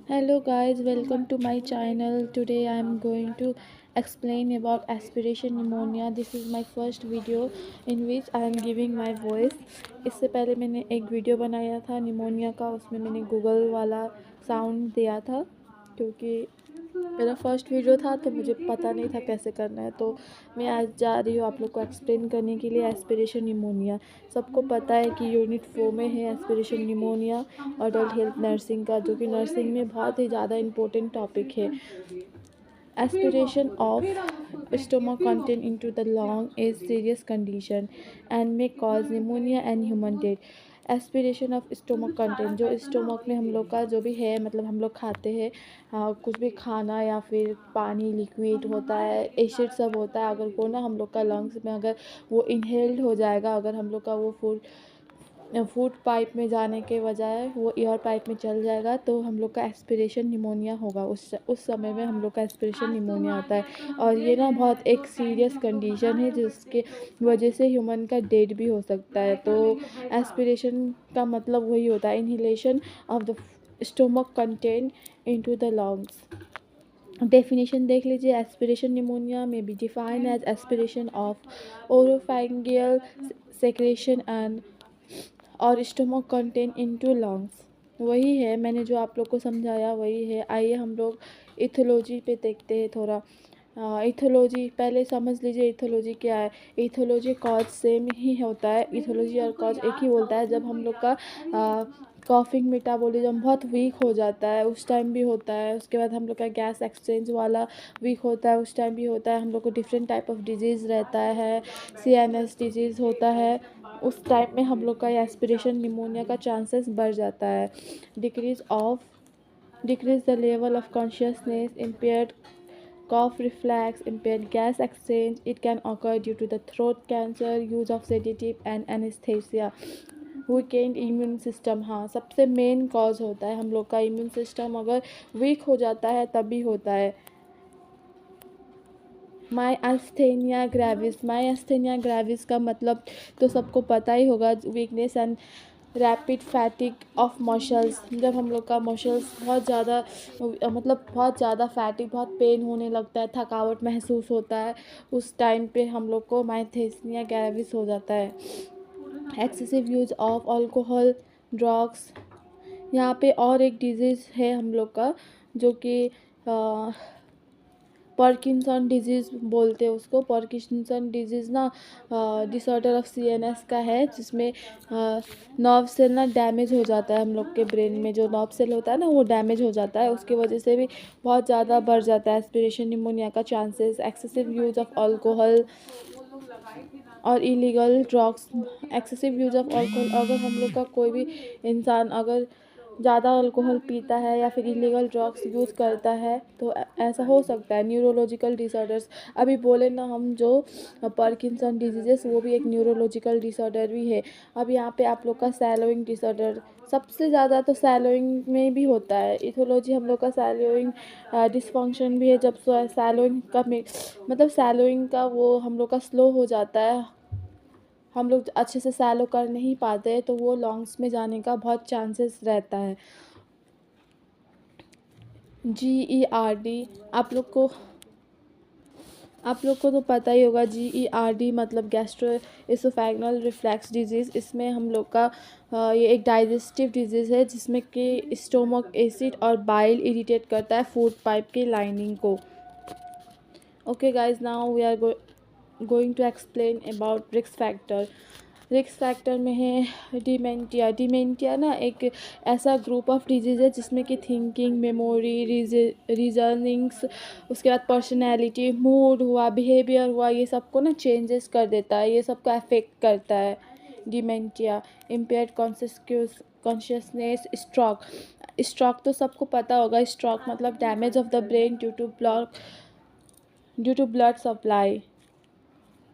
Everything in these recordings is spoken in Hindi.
Hello guys, welcome to my channel. Today I am going to explain about aspiration pneumonia. This is my first video in which I am giving my voice. इससे पहले मैंने एक वीडियो बनाया था निमोनिया का, उसमें मैंने गूगल वाला साउंड दिया था क्योंकि मेरा फर्स्ट वीडियो था तो मुझे पता नहीं था कैसे करना है। तो मैं आज जा रही हूँ आप लोग को एक्सप्लेन करने के लिए एस्पिरेशन निमोनिया। सबको पता है कि यूनिट 4 में है aspiration pneumonia adult health nursing का, जो कि नर्सिंग में बहुत ही ज़्यादा इम्पोर्टेंट टॉपिक है। Aspiration of stomach content into the lung is serious condition and may cause pneumonia and human death. Aspiration of stomach content, जो स्टोमक में हम लोग का जो भी है, मतलब हम लोग खाते हैं कुछ भी खाना या फिर पानी लिक्विड होता है, एसिड सब होता है, अगर वो ना हम लोग का लंग्स में अगर वो इनहेल्ड हो जाएगा, अगर हम लोग का वो फूड पाइप में जाने के बजाय वो एयर पाइप में चल जाएगा तो हम लोग का एस्पिरेशन निमोनिया होगा। उस समय में हम लोग का एस्पिरेशन निमोनिया होता है और ये ना बहुत एक सीरियस कंडीशन है जिसके वजह से ह्यूमन का डेथ भी हो सकता है। तो एस्पिरेशन का मतलब वही होता है, inhalation of the stomach content into the lungs. Definition देख लीजिए। एस्पिरेशन निमोनिया में be defined as aspiration of oropharyngeal secretion and और स्टोमक कंटेंट इनटू लंग्स। वही है, मैंने जो आप लोग को समझाया वही है। आइए हम लोग इथोलॉजी पे देखते हैं थोड़ा। इथोलॉजी पहले समझ लीजिए, इथोलॉजी क्या है। इथोलॉजी कॉज सेम ही होता है, इथोलॉजी और कॉज एक ही बोलता है। जब हम लोग का कॉफिंग मेटाबॉलिज्म बहुत वीक हो जाता है उस टाइम भी होता है। उसके बाद हम लोग का गैस एक्सचेंज वाला वीक होता है उस टाइम भी होता है। हम लोग को डिफरेंट टाइप ऑफ डिजीज़ रहता है, CNS डिजीज़ होता है, उस टाइम में हम लोग का एस्पिरेशन निमोनिया का चांसेस बढ़ जाता है। Decrease the level of consciousness, impaired cough reflex, impaired gas exchange. It can occur due to the throat cancer, use of sedative and anesthesia. Weekend immune system, हाँ सबसे मेन कॉज होता है। हम लोग का इम्यून सिस्टम अगर वीक हो जाता है तभी होता है। माई अस्थेनिया ग्रेविस का मतलब तो सबको पता ही होगा, weakness and rapid फैटिक of muscles. जब हम लोग का मसल्स बहुत ज़्यादा मतलब बहुत ज़्यादा फैटिक, बहुत पेन होने लगता है, थकावट महसूस होता है, उस टाइम पे हम लोग को माइस्थेनिया ग्रेविस हो जाता है। Excessive use of alcohol, drugs. यहाँ पे और एक डिजीज़ है हम लोग का जो कि पार्किंसन डिजीज़ बोलते हैं उसको। पार्किंसन डिजीज़ ना डिसऑर्डर ऑफ CNS का है, जिसमें नर्व सेल ना डैमेज हो जाता है। हम लोग के ब्रेन में जो नर्व सेल होता है ना वो डैमेज हो जाता है, उसकी वजह से भी बहुत ज़्यादा बढ़ जाता है एस्पिरेशन निमोनिया का chances. Excessive use of alcohol और illegal drugs. Excessive use of alcohol, अगर हम लोग का कोई भी इंसान अगर ज़्यादा अल्कोहल पीता है या फिर इलीगल ड्रग्स यूज़ करता है तो ऐसा हो सकता है। न्यूरोलॉजिकल डिसऑर्डर्स, अभी बोले ना हम जो पार्किंसन डिजीजेस, वो भी एक न्यूरोलॉजिकल डिसऑर्डर भी है। अब यहाँ पे आप लोग का सैलोइंग डिसऑर्डर, सबसे ज़्यादा तो सैलोइंग में भी होता है। इथोलॉजी हम लोग का सैलोइंग डिसफंक्शन भी है। जब सैलोइंग का मतलब सैलोइंग का वो हम लोग का स्लो हो जाता है, हम लोग अच्छे से सैलो कर नहीं पाते तो वो लंग्स में जाने का बहुत चांसेस रहता है। GERD, आप लोग को तो पता ही होगा। GERD मतलब गैस्ट्रो एसोफेगनल रिफ्लक्स डिजीज़। इसमें हम लोग का ये एक डाइजेस्टिव डिजीज़ है जिसमें कि स्टोमक एसिड और बाइल इरिटेट करता है फूड पाइप की लाइनिंग को। Okay guys, now we are going to explain about risk factor. Risk factor में है डिमेंटिया। डिमेंटिया ना एक ऐसा ग्रुप ऑफ डिजीज़ है जिसमें कि थिंकिंग, मेमोरी, रीजनिंग्स, उसके बाद पर्सनैलिटी, मूड हुआ, बिहेवियर हुआ, ये सबको ना चेंजेस कर देता है, ये सबको अफेक्ट करता है डिमेंटिया। इम्पेयर्ड कॉन्शियसनेस, स्ट्रोक तो सबको पता होगा। स्ट्रोक मतलब damage of the brain due to blood supply.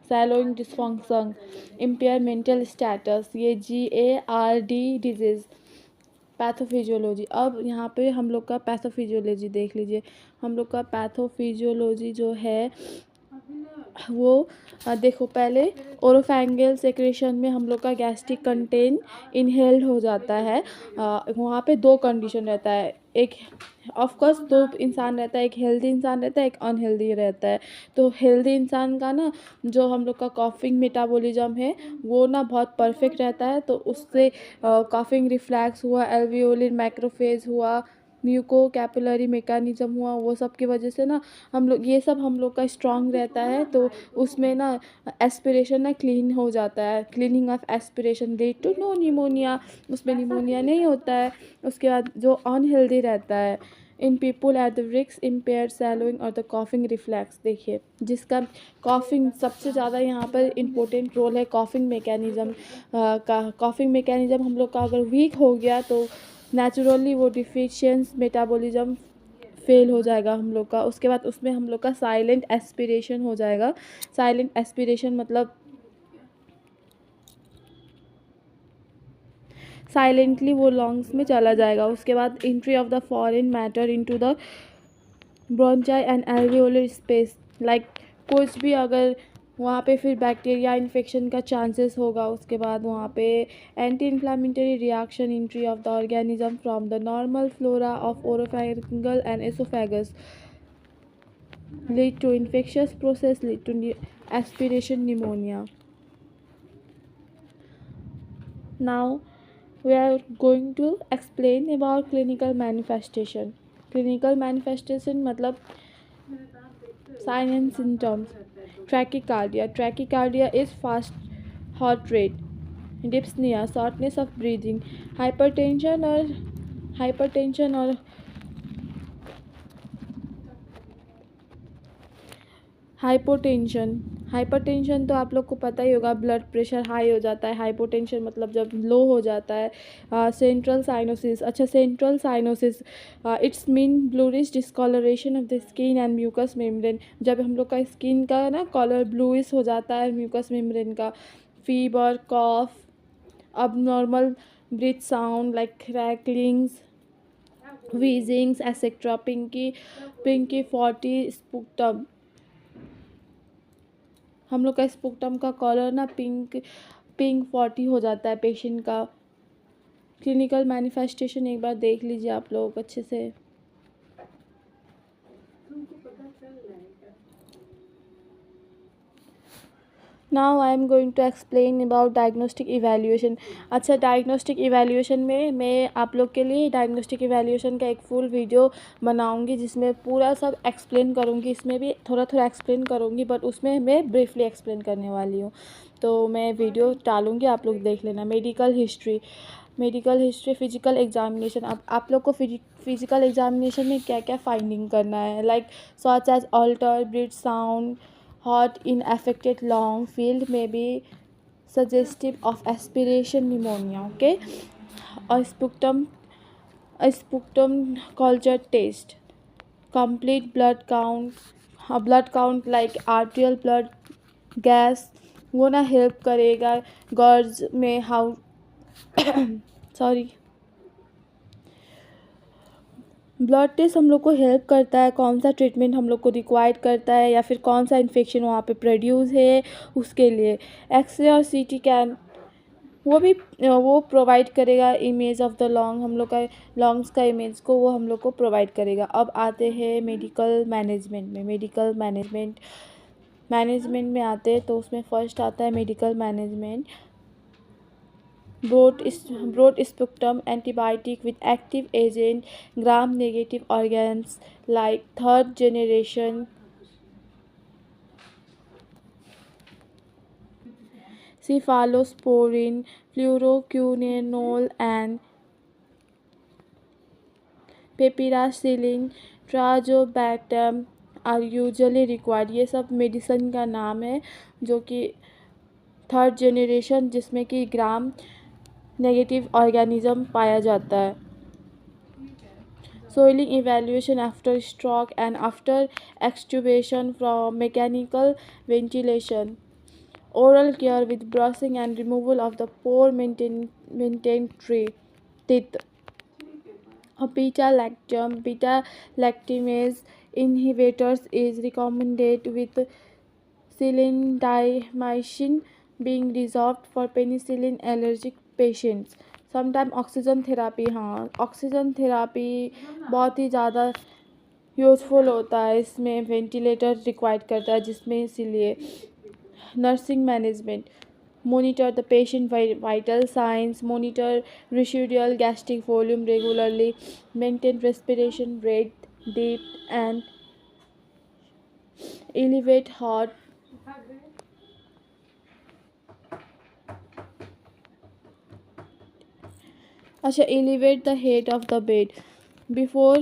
Swallowing dysfunction, impair mental status, ये GARD डिजीज़। पैथोफिजियोलॉजी, अब यहाँ पे हम लोग का पैथोफिजियोलॉजी देख लीजिए। हम लोग का पैथोफिजियोलॉजी जो है वो देखो पहले ओरोफैंगल सेक्रेशन में हम लोग का गैस्ट्रिक कंटेंट इनहेल्ड हो जाता है। वहाँ पे दो कंडीशन रहता है, एक ऑफ कोर्स दो इंसान रहता है, एक हेल्दी इंसान रहता है, एक अनहेल्दी रहता है। तो हेल्दी इंसान का ना जो हम लोग का कॉफिंग मेटाबॉलिज्म है वो ना बहुत परफेक्ट रहता है, तो उससे कॉफिंग रिफ्लैक्स हुआ, एल्वियोलिन मैक्रोफेज हुआ, म्यूको कैपिलरी मैकेनिज्म हुआ, वो सब की वजह से ना हम लोग का स्ट्रांग रहता है। तो उसमें ना एस्पिरेशन ना क्लीन हो जाता है, cleaning of aspiration lead to no pneumonia, उसमें निमोनिया नहीं होता है। उसके बाद जो अनहेल्दी रहता है इन पीपल एट द रिक्स इम्पेयर सैलोइंग और द कॉफिंग रिफ्लैक्स, देखिए जिसका कॉफिंग सबसे ज़्यादा यहाँ पर इम्पोर्टेंट रोल है कॉफिंग मैकेनिज्म का। कॉफिंग मैकेनिज्म हम लोग का अगर वीक हो गया तो नेचुरली वो डिफिशियंस मेटाबॉलिज्म फेल हो जाएगा हम लोग का। उसके बाद उसमें हम लोग का साइलेंट एस्पिरेशन हो जाएगा। साइलेंट एस्पिरेशन मतलब साइलेंटली वो लंग्स में चला जाएगा। उसके बाद entry of the foreign matter into the bronchi and alveolar space, like कुछ भी अगर वहाँ पे फिर बैक्टीरिया इन्फेक्शन का चांसेस होगा। उसके बाद वहाँ पे anti inflammatory reaction entry of the organism from the normal flora of oropharyngeal and oesophagus lead to infectious process, lead to aspiration pneumonia. Now we are going to explain about clinical manifestation. Clinical manifestation मतलब sign and symptoms. Tachycardia is fast heart rate. Dyspnea, shortness of breathing. Hypertension or hypotension. Hypertension तो आप लोग को पता ही होगा, ब्लड प्रेशर हाई हो जाता है। हाइपोटेंशन मतलब जब लो हो जाता है। सेंट्रल साइनोसिस, अच्छा central cyanosis it's mean bluish discolouration of the skin and mucous membrane, जब हम लोग का स्किन का ना कलर ब्लूइश हो जाता है म्यूकस मेम्ब्रेन का। फीवर, कॉफ, abnormal breath sound like cracklings, wheezings, etc. Pinky 40 sputum, हम लोग का स्पुक्टम का कलर ना पिंक 40 हो जाता है पेशेंट का। क्लिनिकल मैनिफेस्टेशन एक बार देख लीजिए आप लोग अच्छे से। Now I am going to explain about diagnostic evaluation. अच्छा, डायग्नोस्टिक इवैल्यूएशन में मैं आप लोग के लिए डायग्नोस्टिक इवैल्यूएशन का एक फुल वीडियो बनाऊंगी जिसमें पूरा सब एक्सप्लेन करूंगी। इसमें भी थोड़ा थोड़ा एक्सप्लेन करूंगी बट उसमें मैं ब्रीफली एक्सप्लेन करने वाली हूँ, तो मैं वीडियो डालूंगी, आप लोग देख लेना। Medical history physical examination. अब आप लोग को फिजिकल एग्जामिनेशन में क्या क्या फाइंडिंग करना है, like such as alter breath sound, heart in affected lung field may be suggestive of aspiration pneumonia. Okay, a sputum culture test, complete blood count like arterial blood gas, वो ना हेल्प करेगा गर्ज में हाउ सॉरी ब्लड टेस्ट हम लोग को हेल्प करता है कौन सा ट्रीटमेंट हम लोग को रिक्वायर्ड करता है या फिर कौन सा इन्फेक्शन वहाँ पे प्रोड्यूस है उसके लिए। एक्सरे और सीटी कैन वो प्रोवाइड करेगा इमेज ऑफ द लॉन्ग, हम लोग का लॉन्ग्स का इमेज को वो हम लोग को प्रोवाइड करेगा। अब आते हैं मेडिकल मैनेजमेंट में। मैनेजमेंट में आते हैं तो उसमें फर्स्ट आता है medical management. broad spectrum antibiotic with active agent gram negative organs like third generation cephalosporin, fluoroquinolone and piperacillin, trazobactam are usually required। ये सब मेडिसिन का नाम है जो कि थर्ड जेनरेशन जिसमें कि ग्राम नेगेटिव ऑर्गेनिज्म पाया जाता है। Swallowing evaluation after stroke and after extubation from mechanical ventilation. Oral care with brushing and removal of the poor maintain teeth. Beta lactamase inhibitors is recommended with clindamycin being reserved for penicillin allergic patients. Sometime oxygen therapy, हाँ ऑक्सीजन थेरापी बहुत ही ज़्यादा यूज़फुल होता है, इसमें वेंटिलेटर रिक्वायर्ड करता है जिसमें इसीलिए nursing management, monitor the patient vital signs, monitor residual gastric volume regularly, maintain respiration rate, depth and elevate heart elevate the head of the bed before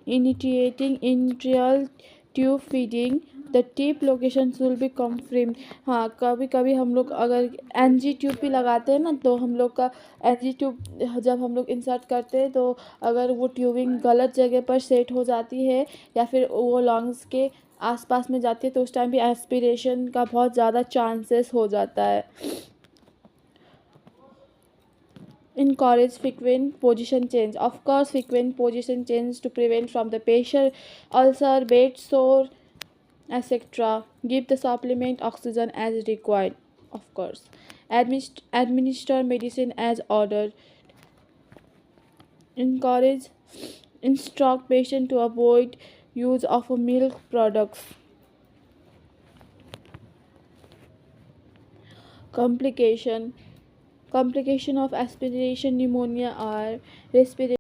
initiating enteral tube feeding. The tip location will be confirmed. हाँ कभी कभी हम लोग अगर एनजी ट्यूब भी लगाते हैं ना, तो हम लोग का एनजी ट्यूब जब हम लोग इंसर्ट करते हैं तो अगर वो ट्यूबिंग गलत जगह पर सेट हो जाती है या फिर वो लंग्स के आसपास में जाती है तो उस टाइम भी एस्पिरेशन का बहुत ज़्यादा चांसेस हो जाता है। Encourage frequent position change. Of course, frequent position change to prevent from the pressure, ulcer, bed sore, etc. Give the supplement oxygen as required. Of course, administer medicine as ordered. Encourage, instruct patient to avoid use of milk products. Complication of aspiration pneumonia are respiratory